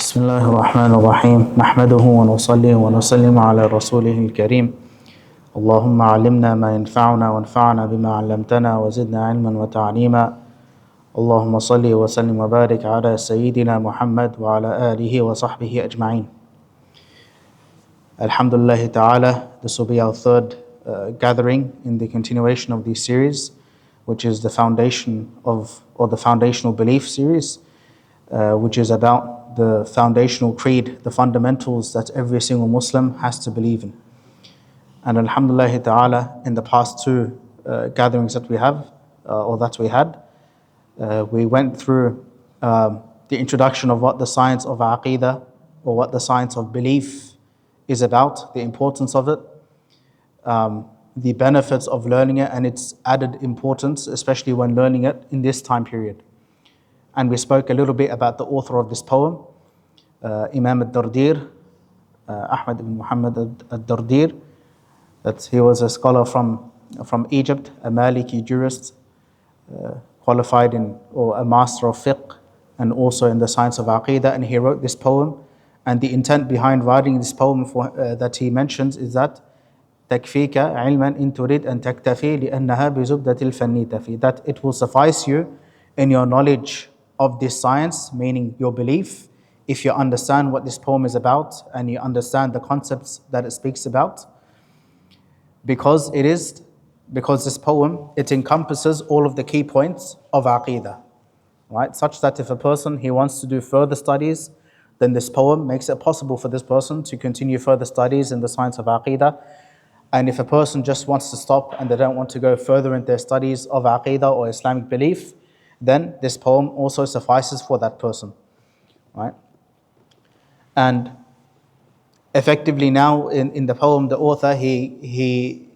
بسم الله الرحمن الرحيم نحمده ونصلي ونسلم على رسوله الكريم اللهم علمنا ما ينفعنا وانفعنا بما علمتنا وزدنا علما وتعليما اللهم صل وسلم وبارك على سيدنا محمد وعلى آله وصحبه أجمعين. Alhamdulillah Ta'ala, this will be our third gathering in the continuation of this series, which is the foundation of, or the foundational belief series, which is about the foundational creed, the fundamentals that every single Muslim has to believe in. And Alhamdulillah Ta'ala, in the past two gatherings that we have, or that we had, we went through the introduction of what the science of Aqidah, or what the science of belief is about, the importance of it, the benefits of learning it, and its added importance, especially when learning it in this time period. And we spoke a little bit about the author of this poem, Imam al-Dardir, Ahmad ibn Muhammad al-Dardir, that he was a scholar from Egypt, a Maliki jurist, qualified in, or a master of fiqh, and also in the science of Aqidah, and he wrote this poem. And the intent behind writing this poem that he mentions is that تكفيك علما إن تريد أن تكتفي لأنها بزبدة الفن تفي, that it will suffice you in your knowledge of this science, meaning your belief, if you understand what this poem is about and you understand the concepts that it speaks about, because this poem, it encompasses all of the key points of Aqidah, right? Such that if a person, he wants to do further studies, then this poem makes it possible for this person to continue further studies in the science of Aqidah. And if a person just wants to stop and they don't want to go further in their studies of Aqidah or Islamic belief, then this poem also suffices for that person, right? And effectively now in the poem, the author, he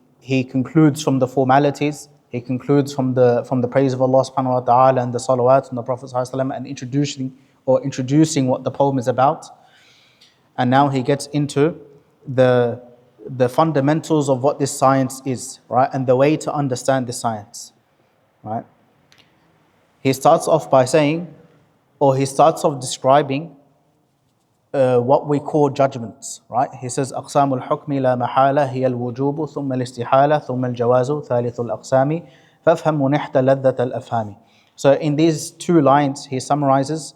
concludes from the formalities, he concludes from the praise of Allah subhanahu wa ta'ala and the salawat on the Prophet sallallahu alaihi wasallam, and introducing what the poem is about. And now he gets into the fundamentals of what this science is, right? And the way to understand this science, right? He starts off by saying, or he starts off describing what we call judgments, right? He says, أقسام الحكم لا محالة هي الوجوب ثم الاستحالة ثم الجواز ثالث الأقسام فافهم ونحت لذة الأفهام. So in these two lines, he summarizes,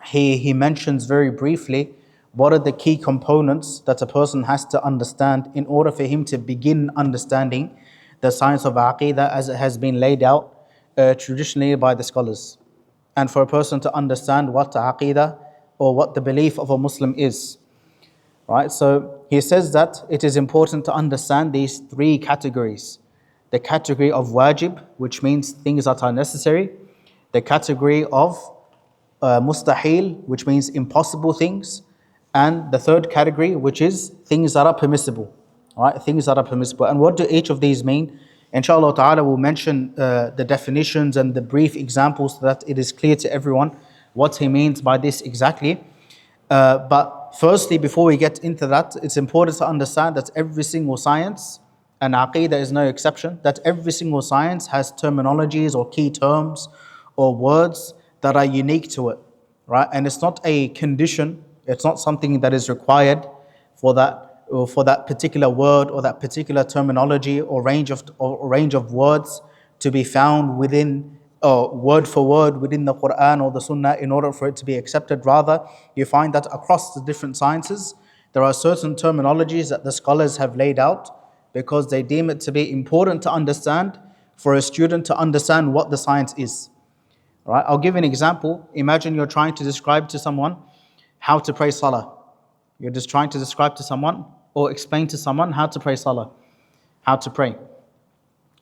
he mentions very briefly what are the key components that a person has to understand in order for him to begin understanding the science of Aqidah as it has been laid out traditionally by the scholars. And for a person to understand what Aqidah or what the belief of a Muslim is, right? So he says that it is important to understand these three categories. The category of wajib, which means things that are necessary. The category of mustahil, which means impossible things. And the third category, which is things that are permissible, right? Things that are permissible. And what do each of these mean? Inshallah ta'ala, we'll mention the definitions and the brief examples so that it is clear to everyone what he means by this exactly. But firstly, before we get into that, it's important to understand that every single science, and Aqidah is no exception, that every single science has terminologies or key terms or words that are unique to it, right? And it's not a condition, it's not something that is required for that particular word or that particular terminology or range of words to be found within, word for word within the Quran or the Sunnah in order for it to be accepted. Rather, you find that across the different sciences, there are certain terminologies that the scholars have laid out because they deem it to be important to understand for a student to understand what the science is. Right? I'll give an example. Imagine you're trying to describe to someone how to pray salah. You're just trying to describe to someone or explain to someone how to pray salah, how to pray.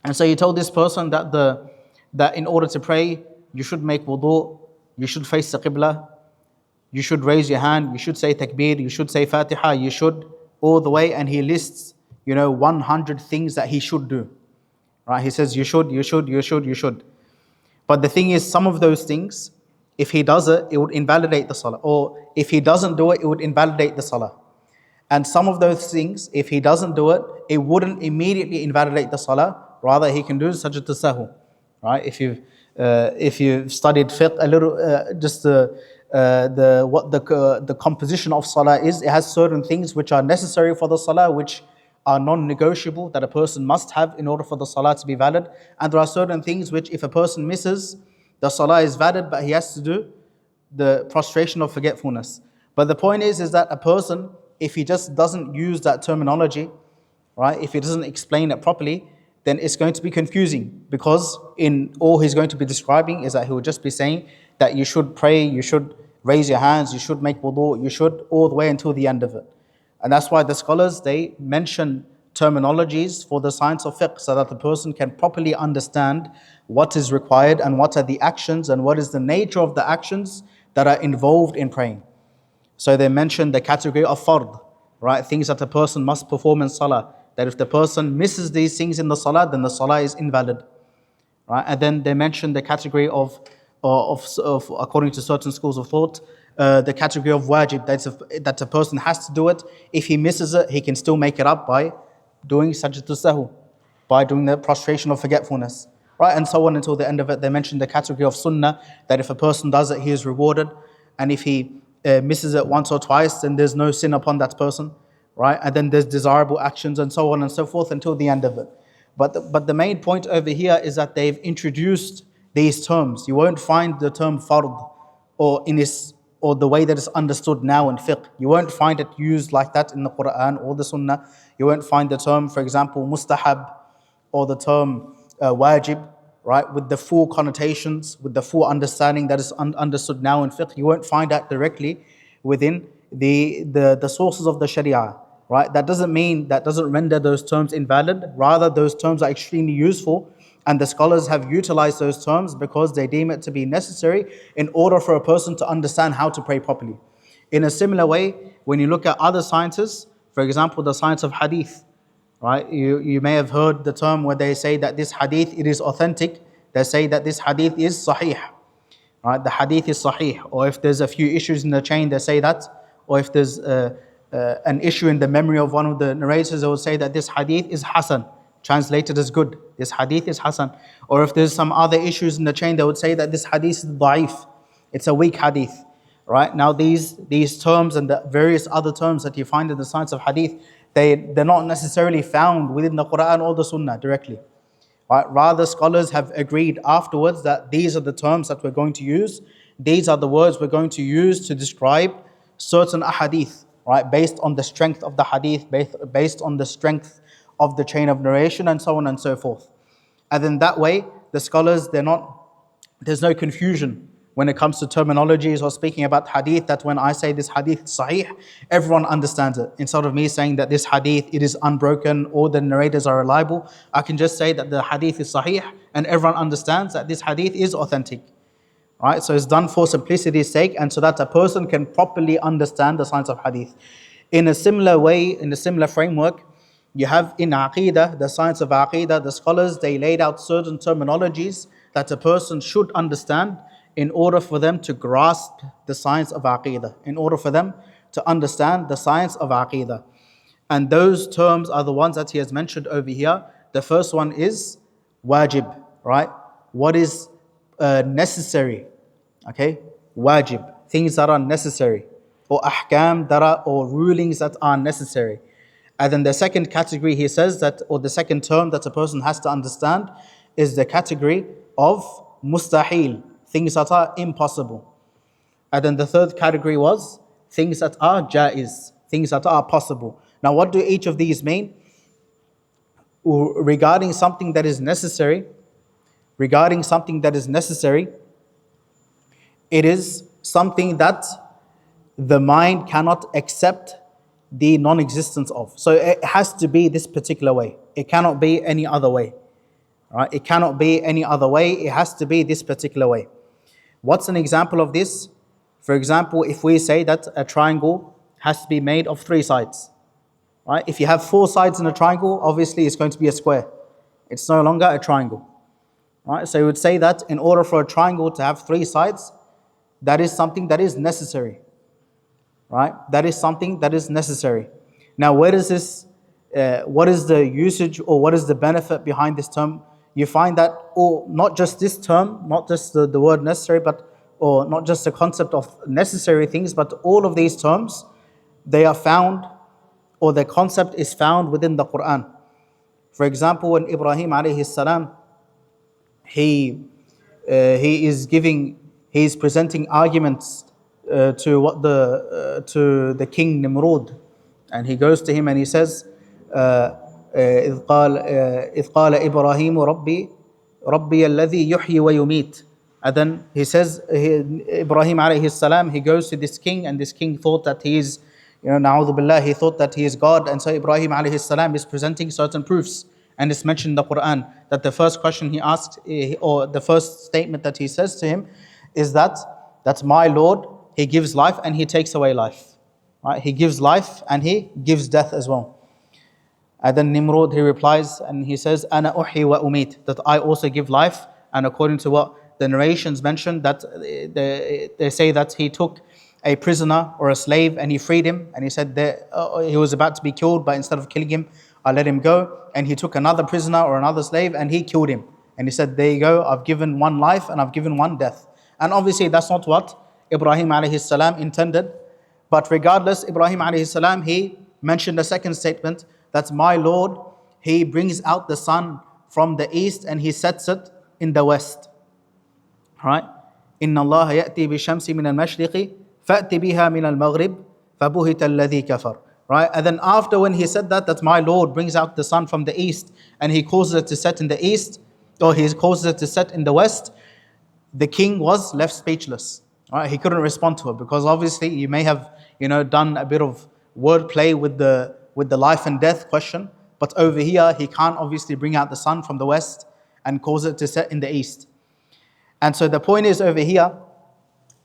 And so you told this person that in order to pray, you should make wudu, you should face the qibla, you should raise your hand, you should say takbir, you should say fatiha, you should all the way, and he lists 100 things that he should do. Right? He says you should. But the thing is, some of those things, if he does it, it would invalidate the salah. Or if he doesn't do it, it would invalidate the salah. And some of those things, if he doesn't do it, it wouldn't immediately invalidate the salah. Rather, he can do sajdat al-sahw. Right? If you've studied fiqh a little, just the composition of salah is. It has certain things which are necessary for the salah, which are non-negotiable, that a person must have in order for the salah to be valid. And there are certain things which, if a person misses, the salah is valid, but he has to do the prostration of forgetfulness. But the point is that a person, if he just doesn't use that terminology, right, if he doesn't explain it properly, then it's going to be confusing, because in all he's going to be describing is that he will just be saying that you should pray, you should raise your hands, you should make wudu, you should, all the way until the end of it. And that's why the scholars, they mention terminologies for the science of fiqh, so that the person can properly understand what is required and what are the actions and what is the nature of the actions that are involved in praying. So they mention the category of fard, right? Things that a person must perform in salah. That if the person misses these things in the salah, then the salah is invalid, right? And then they mention the category of according to certain schools of thought, the category of wajib, that a person has to do it. If he misses it, he can still make it up by doing sajdatul sahu, by doing the prostration of forgetfulness, right? And so on until the end of it. They mention the category of sunnah, that if a person does it, he is rewarded. And if he misses it once or twice, then there's no sin upon that person, right? And then there's desirable actions and so on and so forth until the end of it. But the main point over here is that they've introduced these terms. You won't find the term fard or the way that it's understood now in fiqh. You won't find it used like that in the Quran or the Sunnah. You won't find the term, for example, mustahab, or the term wajib, right, with the full connotations, with the full understanding that is understood now in fiqh. You won't find that directly within the sources of the Sharia, right? That doesn't render those terms invalid. Rather, those terms are extremely useful, and the scholars have utilized those terms because they deem it to be necessary in order for a person to understand how to pray properly. In a similar way, when you look at other sciences, for example, the science of hadith, right? You may have heard the term where they say that this hadith, it is authentic. They say that this hadith is sahih, right? The hadith is sahih. Or if there's a few issues in the chain, they say that. Or if there's an issue in the memory of one of the narrators, they will say that this hadith is hasan, translated as good. This hadith is hasan. Or if there's some other issues in the chain, they would say that this hadith is da'if. It's a weak hadith, right? Now these terms and the various other terms that you find in the science of hadith, they're not necessarily found within the Quran or the Sunnah directly, right? Rather, scholars have agreed afterwards that these are the terms that we're going to use. These are the words we're going to use to describe certain ahadith, right? Based on the strength of the hadith, based on the strength of the chain of narration, and so on and so forth. And then that way, the scholars, there's no confusion when it comes to terminologies or speaking about hadith, that when I say this hadith is sahih, everyone understands it. Instead of me saying that this hadith, it is unbroken, or the narrators are reliable, I can just say that the hadith is sahih, and everyone understands that this hadith is authentic. Right? So it's done for simplicity's sake, and so that a person can properly understand the science of hadith. In a similar way, in a similar framework, you have in Aqeedah, the science of Aqeedah, the scholars, they laid out certain terminologies that a person should understand in order for them to grasp the science of Aqeedah, in order for them to understand the science of Aqeedah. And those terms are the ones that he has mentioned over here. The first one is wajib, right? What is necessary, okay? Wajib, things that are necessary, or ahkam that are, or rulings that are necessary. And then the second category he says that, or the second term that a person has to understand, is the category of mustahil, things that are impossible. And then the third category was things that are jaiz, things that are possible. Now what do each of these mean? Regarding something that is necessary, it is something that the mind cannot accept the non-existence of. So it has to be this particular way. It cannot be any other way. Right? It cannot be any other way. It has to be this particular way. What's an example of this? For example, if we say that a triangle has to be made of 3 sides. Right? If you have 4 sides in a triangle, obviously it's going to be a square. It's no longer a triangle. Right? So you would say that in order for a triangle to have 3 sides, that is something that is necessary. Right? That is something that is necessary. Now, where does this, what is the usage or what is the benefit behind this term? You find that, or not just this term, not just the word necessary, but or not just the concept of necessary things, but all of these terms, they are found, or the concept is found within the Quran. For example, when Ibrahim alayhi salam, he is presenting arguments to the king Nimrod, and he goes to him and he says, إذ قال إبراهيم ربي الذي يحيي ويميت. And then he says, Ibrahim alayhi salam, he goes to this king, and this king thought that he is, na'udhu billah, he thought that he is God. And so Ibrahim alayhi salam is presenting certain proofs. And it's mentioned in the Quran that the first question he asked, or the first statement that he says to him, is that's my Lord, He gives life and He takes away life. Right? He gives life and He gives death as well. And then Nimrod, he replies and he says, Ana uhi wa umit, that I also give life. And according to what the narrations mention, that they say that he took a prisoner or a slave and he freed him, and he said that he was about to be killed, but instead of killing him, I let him go. And he took another prisoner or another slave and he killed him. And he said, there you go, I've given one life and I've given one death. And obviously that's not what Ibrahim alayhi salam intended. But regardless, Ibrahim alayhi salam, he mentioned a second statement, that's my Lord, He brings out the sun from the east and He sets it in the west. Right? إِنَّ اللَّهَ يَأْتِي بِالشَّمْسِ مِنَ الْمَشْرِقِ فَأْتِ بِهَا مِنَ الْمَغْرِبِ فَبُهِتَ الَّذِي كَفَرَ. Right? And then after, when he said that my Lord brings out the sun from the east and He causes it to set in the east, or He causes it to set in the west, the king was left speechless. Right? He couldn't respond to it, because obviously you may have done a bit of wordplay with the life and death question, but over here he can't obviously bring out the sun from the west and cause it to set in the east. And so the point is over here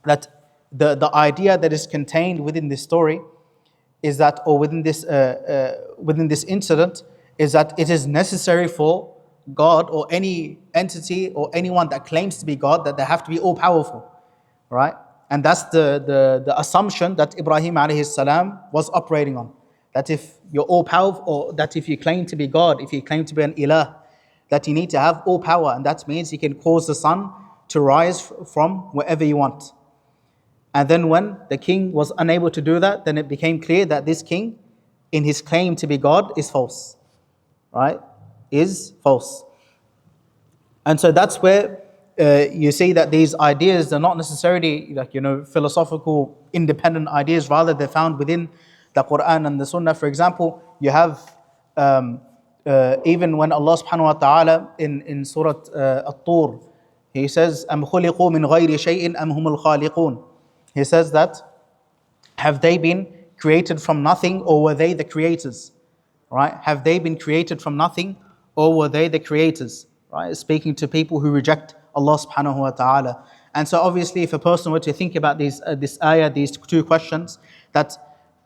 that the idea that is contained within this story is that, or within this incident, is that it is necessary for God or any entity or anyone that claims to be God, that they have to be all powerful, right? And that's the assumption that Ibrahim alayhi salam was operating on. That if you're all powerful, or that if you claim to be God, if you claim to be an ilah, that you need to have all power, and that means you can cause the sun to rise from wherever you want. And then when the king was unable to do that, then it became clear that this king, in his claim to be God, is false. Right? Is false. And so that's where you see that these ideas are not necessarily philosophical independent ideas, rather they're found within the Quran and the Sunnah. For example, you have even when Allah subhanahu wa ta'ala in Surah At-Tur, He says, أَمْ خُلِقُوا مِنْ غَيْرِ شَيْءٍ أَمْ هُمُ الْخَالِقُونَ. He says that, have they been created from nothing, or were they the creators? Right? Have they been created from nothing, or were they the creators? Right? Speaking to people who reject Allah subhanahu wa ta'ala. And so obviously if a person were to think about this ayah, these two questions, that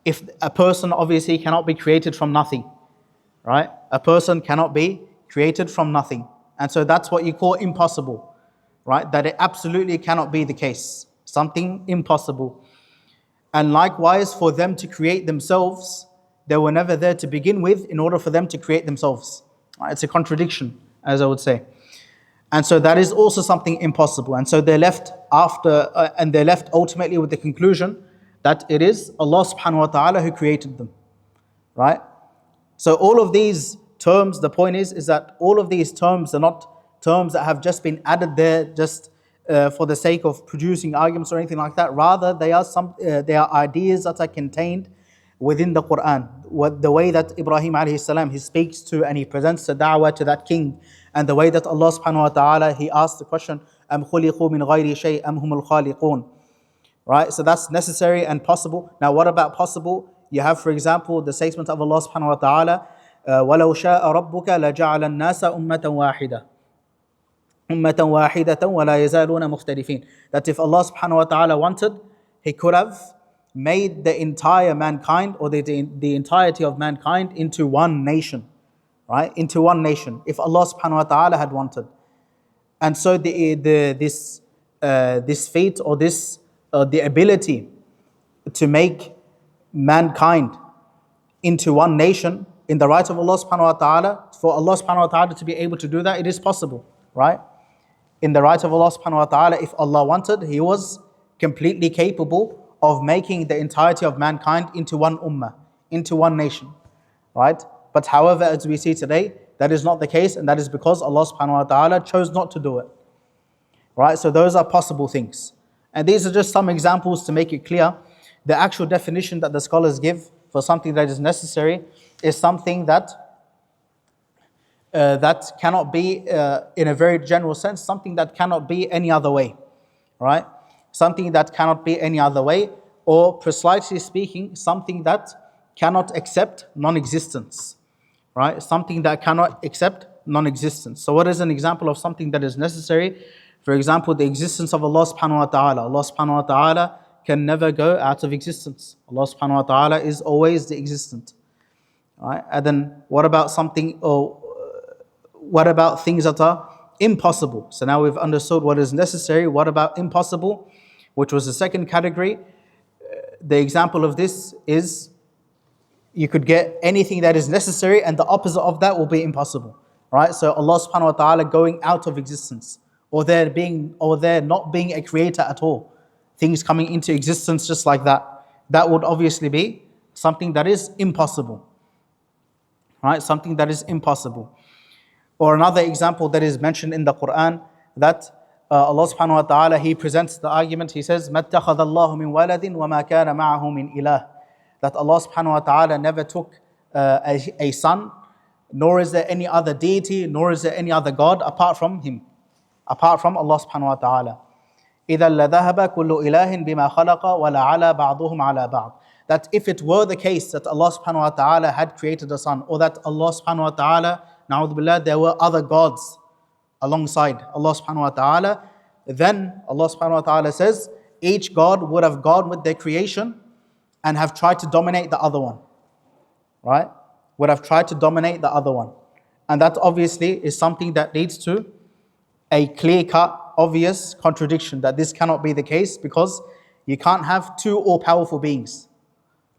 if a person obviously cannot be created from nothing, right? A person cannot be created from nothing. And so that's what you call impossible, right? That it absolutely cannot be the case. Something impossible. And likewise, for them to create themselves, they were never there to begin with in order for them to create themselves. Right? It's a contradiction, as I would say. And so that is also something impossible. And so they're left they're left ultimately with the conclusion that it is Allah subhanahu wa ta'ala who created them. Right? So all of these terms, the point is that all of these terms are not terms that have just been added there just for the sake of producing arguments or anything like that. Rather, they are ideas that are contained within the Quran. The way that Ibrahim alayhi salam, he speaks to and he presents the da'wah to that king, and the way that Allah subhanahu wa ta'ala, He asks the question, أَمْ خُلِقُوا مِنْ غَيْرِ شَيْءٍ أَمْ هُمُ الْخَالِقُونَ. Right? So that's necessary and possible. Now what about possible? You have, for example, the statement of Allah subhanahu wa ta'ala, وَلَوْ شَاءَ رَبُّكَ لَجَعَلَ النَّاسَ أُمَّةً وَاحِدَةً وَلَا يَزَالُونَ مُخْتَلِفِينَ. That if Allah subhanahu wa ta'ala wanted, He could have made the entire mankind, or the entirety of mankind, into one nation. Right? Into one nation, if Allah subhanahu wa ta'ala had wanted. And so this feat, or the ability to make mankind into one nation in the right of Allah subhanahu wa ta'ala, for Allah subhanahu wa ta'ala to be able to do that, it is possible, right? In the right of Allah subhanahu wa ta'ala, if Allah wanted, He was completely capable of making the entirety of mankind into one ummah, into one nation, right? But however, as we see today, that is not the case, and that is because Allah subhanahu wa ta'ala chose not to do it, right? So those are possible things. And these are just some examples to make it clear. The actual definition that the scholars give for something that is necessary is something that that cannot be, in a very general sense, something that cannot be any other way, right? Something that cannot be any other way, or precisely speaking, something that cannot accept non-existence, right? Something that cannot accept non-existence. So what is an example of something that is necessary? For example, the existence of Allah subhanahu wa ta'ala. Allah subhanahu wa ta'ala can never go out of existence. Allah subhanahu wa ta'ala is always the existent. Right? And then what about something, or what about things that are impossible? So now we've understood what is necessary. What about impossible, which was the second category? The example of this is you could get anything that is necessary and the opposite of that will be impossible. Right? So Allah subhanahu wa ta'ala going out of existence, or there not being a creator at all. Things coming into existence just like that. That would obviously be something that is impossible. Right? Something that is impossible. Or another example that is mentioned in the Quran, that Allah subhanahu wa ta'ala, He presents the argument, He says, مَا اتَّخَذَ اللَّهُ مِنْ وَلَدٍ وَمَا كَانَ مَعَهُ مِنْ إِلَهٍ. That Allah subhanahu wa ta'ala never took a son, nor is there any other deity, nor is there any other God apart from Him, apart from Allah subhanahu wa ta'ala. إِذَا لَذَهَبَ كُلُّ إِلَهٍ بِمَا خَلَقَ وَلَعَلَى بَعْضُهُمْ عَلَى بَعْضٍ. That if it were the case that Allah subhanahu wa ta'ala had created a son, or that Allah subhanahu wa ta'ala, na'udhu billah, there were other gods alongside Allah subhanahu wa ta'ala, then Allah subhanahu wa ta'ala says, each God would have gone with their creation and have tried to dominate the other one. Right? Would have tried to dominate the other one. And that obviously is something that leads to a clear-cut, obvious contradiction, that this cannot be the case, because you can't have two all-powerful beings,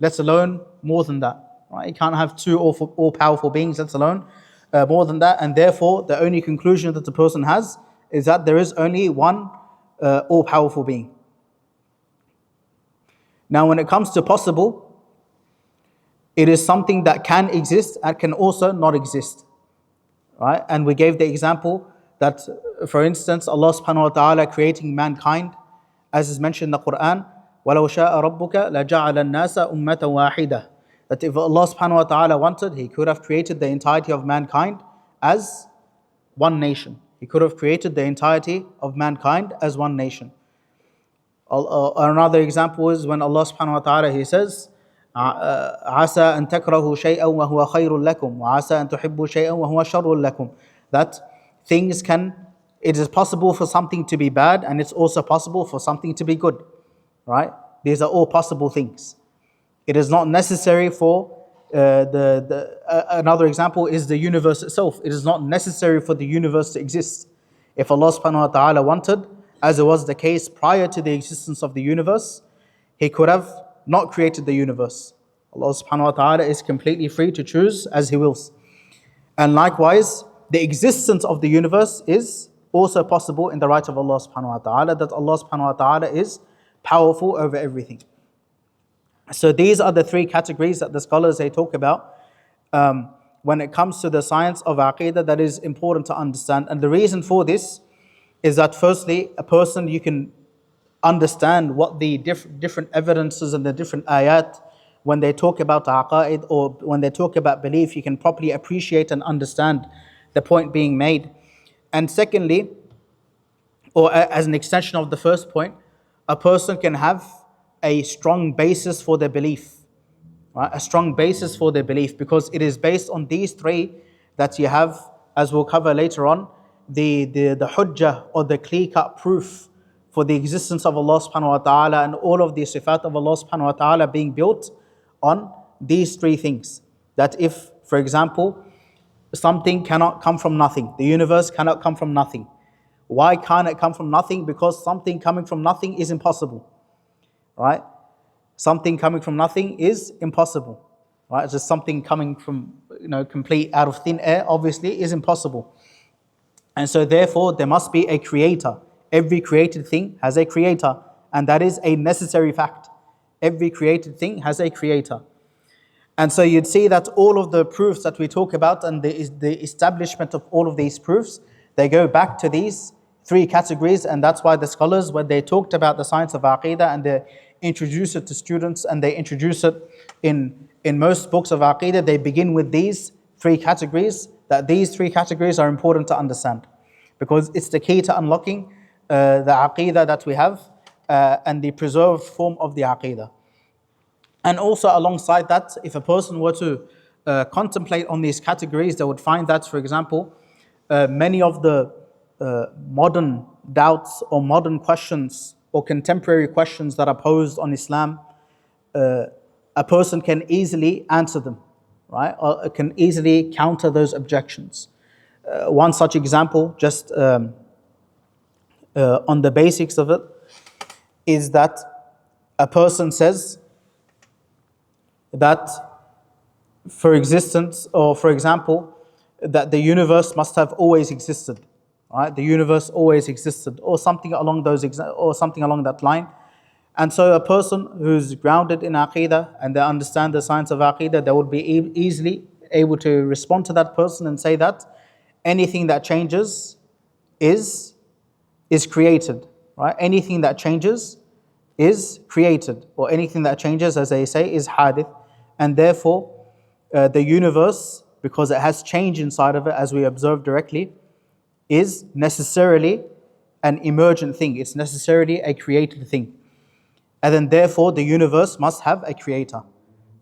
let alone more than that. Right? You can't have two all-powerful beings, let alone more than that. And therefore, the only conclusion that the person has is that there is only one all-powerful being. Now, when it comes to possible, it is something that can exist and can also not exist. Right? And we gave the example that, for instance, Allah subhanahu wa ta'ala creating mankind, as is mentioned in the Quran, وَلَوْ شَاءَ رَبُّكَ لَجَعَلَ النَّاسَ أُمَّةً وَاحِدَةً. That if Allah subhanahu wa ta'ala wanted, He could have created the entirety of mankind as one nation. He could have created the entirety of mankind as one nation. Another example is when Allah subhanahu wa ta'ala, He says, عَسَىٰ أَن تَكْرَهُ شَيْئًا وَهُوَ خَيْرٌ لَكُمْ وَعَسَىٰ أَن تُحِبُّوا شَيْئًا وَهُوَ شَرٌ لَكُمْ. That it is possible for something to be bad, and it's also possible for something to be good. Right? These are all possible things. It is not necessary for another example is the universe itself. It is not necessary for the universe to exist. If Allah subhanahu wa ta'ala wanted, as it was the case prior to the existence of the universe, He could have not created the universe. Allah subhanahu wa ta'ala is completely free to choose as He wills. And likewise, the existence of the universe is also possible in the right of Allah subhanahu wa ta'ala, that Allah subhanahu wa ta'ala is powerful over everything. So these are the three categories that the scholars they talk about when it comes to the science of Aqeedah that is important to understand. And the reason for this is that firstly, a person, you can understand what the different evidences and the different ayat, when they talk about aqaid or when they talk about belief, you can properly appreciate and understand the point being made. And secondly, or as an extension of the first point, a person can have a strong basis for their belief, right? A strong basis for their belief, because it is based on these three that you have, as we'll cover later on, the hujjah or the clear-cut proof for the existence of Allah subhanahu wa ta'ala, and all of the sifat of Allah subhanahu wa ta'ala being built on these three things. That if, for example, something cannot come from nothing, the universe cannot come from nothing. Why can't it come from nothing? Because something coming from nothing is impossible. Right? Something coming from nothing is impossible. Right? Just something coming from, complete out of thin air, obviously, is impossible. And so therefore there must be a creator. Every created thing has a creator, and that is a necessary fact. Every created thing has a creator. And so you'd see that all of the proofs that we talk about and the establishment of all of these proofs, they go back to these three categories. And that's why the scholars, when they talked about the science of Aqidah and they introduce it to students and they introduce it in most books of Aqidah, they begin with these three categories, that these three categories are important to understand. Because it's the key to unlocking the Aqidah that we have and the preserved form of the Aqidah. And also alongside that, if a person were to contemplate on these categories, they would find that, for example, many of the modern doubts or modern questions or contemporary questions that are posed on Islam, a person can easily answer them, right? Or can easily counter those objections. One such example, just on the basics of it, is that a person says that for existence, or for example, that the universe must have always existed, right? The universe always existed, or something along that line. And so a person who's grounded in Aqidah and they understand the science of Aqidah, they would be easily able to respond to that person and say that anything that changes is created, right? Anything that changes is created, or anything that changes, as they say, is hadith. And therefore, the universe, because it has change inside of it, as we observe directly, is necessarily an emergent thing. It's necessarily a created thing. And then therefore, the universe must have a creator,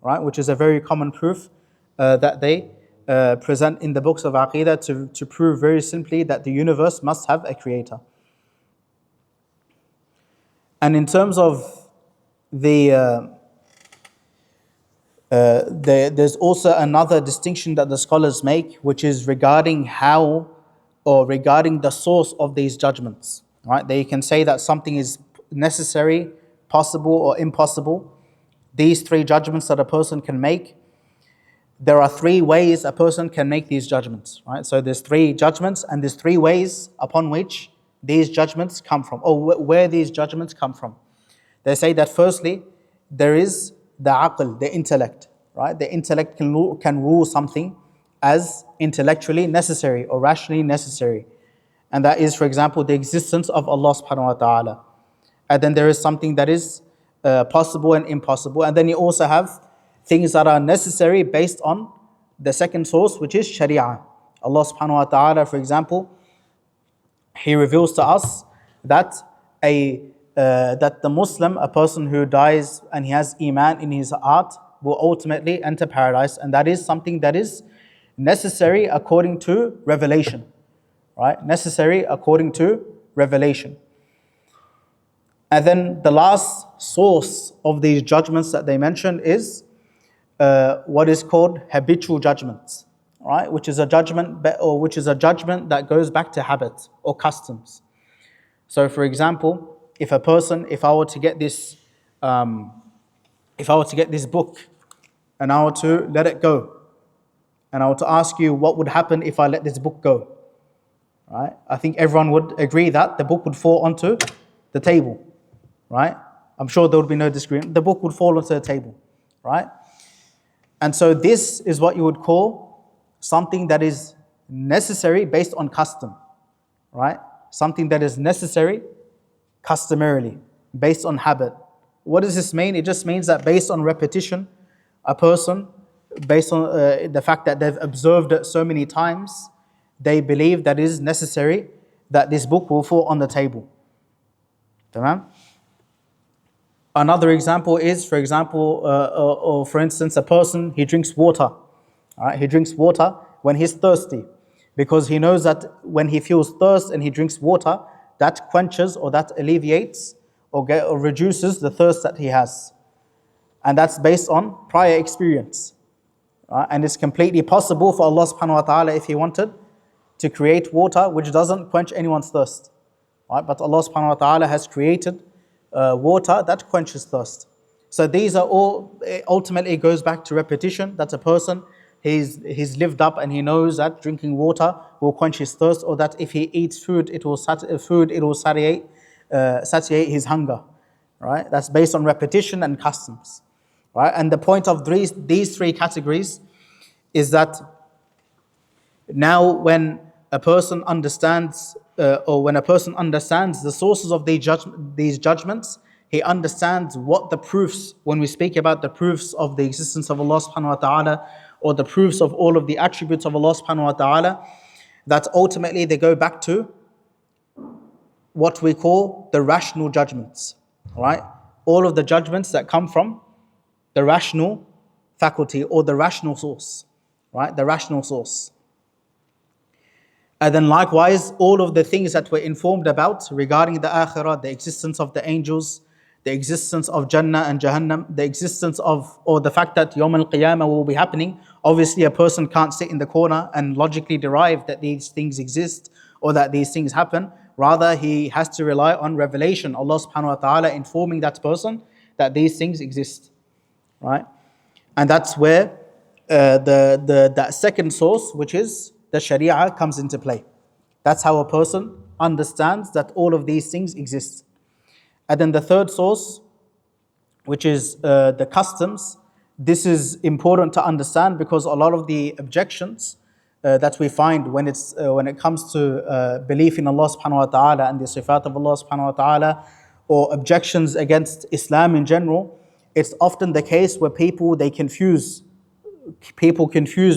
right? Which is a very common proof that they present in the books of Aqidah to prove very simply that the universe must have a creator. And in terms of there's also another distinction that the scholars make, which is regarding regarding the source of these judgments. Right? They can say that something is necessary, possible, or impossible. These three judgments that a person can make, there are three ways a person can make these judgments. Right? So there's three judgments, and there's three ways upon which these judgments come from, or where these judgments come from. They say that firstly, there is the aql, the intellect, right? The intellect can rule something as intellectually necessary or rationally necessary. And that is, for example, the existence of Allah subhanahu wa ta'ala. And then there is something that is possible and impossible. And then you also have things that are necessary based on the second source, which is sharia. Allah subhanahu wa ta'ala, for example, He reveals to us that that the Muslim, a person who dies and he has iman in his heart, will ultimately enter paradise, and that is something that is necessary according to revelation, right? Necessary according to revelation. And then the last source of these judgments that they mention is what is called habitual judgments, right? Which is a judgment that goes back to habit or customs. So, for example, if I were to get this book and I were to let it go, and I were to ask you what would happen if I let this book go, right? I think everyone would agree that the book would fall onto the table, right? I'm sure there would be no disagreement. The book would fall onto the table, right? And so this is what you would call something that is necessary based on custom, right? Something that is necessary customarily, based on habit. What does this mean? It just means that based on repetition, a person, based on the fact that they've observed it so many times, they believe that it is necessary that this book will fall on the table. Tamam? Another example is, for instance, a person, he drinks water. All right? He drinks water when he's thirsty, because he knows that when he feels thirst and he drinks water, that quenches or that alleviates or reduces the thirst that he has. And that's based on prior experience. And it's completely possible for Allah subhanahu wa ta'ala, if He wanted, to create water which doesn't quench anyone's thirst. Right? But Allah subhanahu wa ta'ala has created water that quenches thirst. So these are all, ultimately it goes back to repetition, that a person he's lived up and he knows that drinking water will quench his thirst, or that if he eats food, it will satiate his hunger. Right? That's based on repetition and customs. Right? And the point of these three categories is that now when a person understands, or when a person understands the sources of these judgments, he understands what the proofs, when we speak about the proofs of the existence of Allah subhanahu wa ta'ala, or the proofs of all of the attributes of Allah subhanahu wa ta'ala, that ultimately they go back to what we call the rational judgments. Right? All of the judgments that come from the rational faculty or the rational source. Right? The rational source. And then likewise, all of the things that we're informed about regarding the akhirah, the existence of the angels, the existence of Jannah and Jahannam, the existence of, or the fact that Yawm al-Qiyamah will be happening. Obviously, a person can't sit in the corner and logically derive that these things exist or that these things happen. Rather, he has to rely on revelation, Allah subhanahu wa ta'ala informing that person that these things exist. Right? And that's where that second source, which is the Sharia, comes into play. That's how a person understands that all of these things exist. And then the third source, which is the customs. This is important to understand because a lot of the objections that we find when it comes to belief in Allah subhanahu wa ta'ala and the sifat of Allah subhanahu wa ta'ala, or objections against Islam in general, it's often the case where people confuse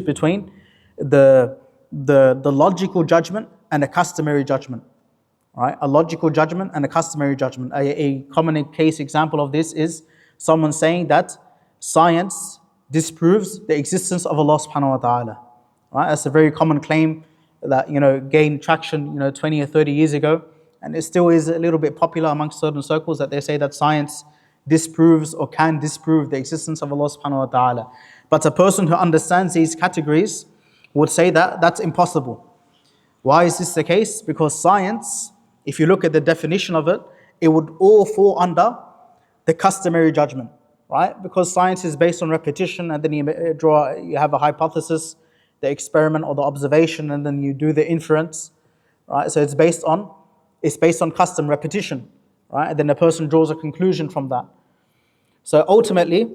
between the logical judgment and a customary judgment. Right? A logical judgment and a customary judgment. A common case example of this is someone saying that science disproves the existence of Allah subhanahu wa ta'ala. Right? That's a very common claim that gained traction 20 or 30 years ago, and it still is a little bit popular amongst certain circles, that they say that science disproves or can disprove the existence of Allah subhanahu wa ta'ala. But a person who understands these categories would say that that's impossible. Why is this the case? Because science, if you look at the definition of it, it would all fall under the customary judgment, right? Because science is based on repetition, and then you have a hypothesis, the experiment or the observation, and then you do the inference, right? So it's based on custom, repetition, right? And then the person draws a conclusion from that. So ultimately,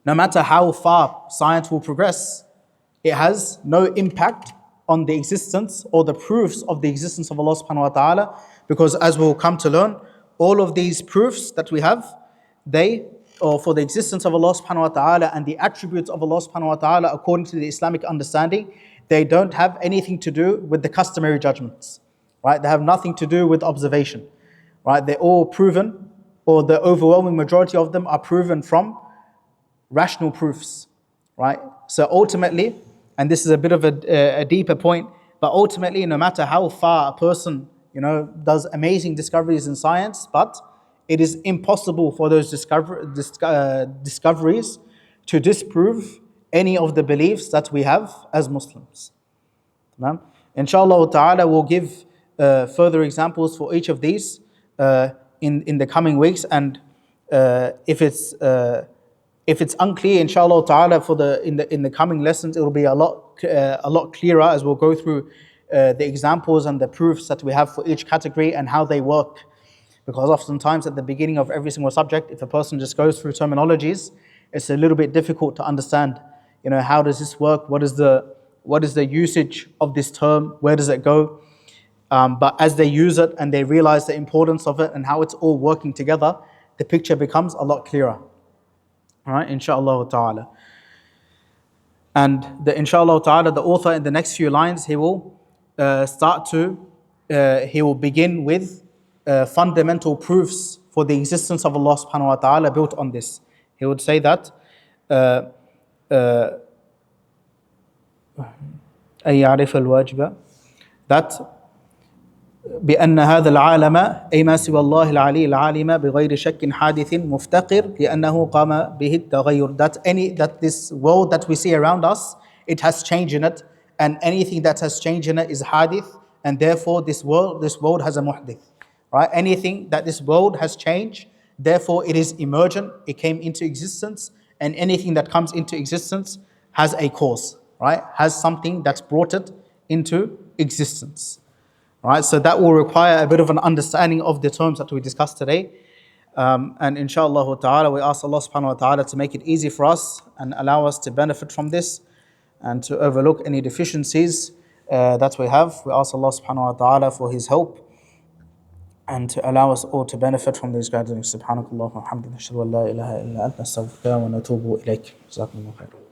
no matter how far science will progress, it has no impact on the existence or the proofs of the existence of Allah subhanahu wa ta'ala, because as we'll come to learn, all of these proofs that we have, for the existence of Allah subhanahu wa ta'ala and the attributes of Allah subhanahu wa ta'ala according to the Islamic understanding, they don't have anything to do with the customary judgments. Right? They have nothing to do with observation. Right? They're all proven, or the overwhelming majority of them are proven from rational proofs. Right? So ultimately, and this is a bit of a deeper point, but ultimately, no matter how far a person does amazing discoveries in science, but it is impossible for those discoveries to disprove any of the beliefs that we have as Muslims. Inshallah ta'ala, we'll give further examples for each of these in the coming weeks, and if it's unclear, inshallah ta'ala, in the coming lessons, it will be a lot clearer as we'll go through the examples and the proofs that we have for each category and how they work. Because oftentimes at the beginning of every single subject, if a person just goes through terminologies, it's a little bit difficult to understand, how does this work? What is the usage of this term? Where does it go? But as they use it and they realize the importance of it and how it's all working together, the picture becomes a lot clearer. All right, inshallah ta'ala. And inshallah ta'ala, the author in the next few lines, he will begin with fundamental proofs for the existence of Allah subhanahu wa ta'ala built on this. He would say that بأن هذا العالم أي ما سوى الله العلي العالم بغير شك حادث مفتقر لأنه قام به التغير. That this world that we see around us, it has change in it, and anything that has change in it is hadith, and therefore this world has a muhdith. Right? Anything that this world has changed, therefore it is emergent, it came into existence, and anything that comes into existence has a cause, right? Has something that's brought it into existence, right? So that will require a bit of an understanding of the terms that we discussed today. And inshallah ta'ala, we ask Allah subhanahu wa ta'ala to make it easy for us and allow us to benefit from this and to overlook any deficiencies that we have. We ask Allah subhanahu wa ta'ala for His help and to allow us all to benefit from these gatherings. Subhanakallah wa hamdika, ashhadu an la ilaha illa anta, astaghfiruka wa natubu ilayk. Jazakumullah khair.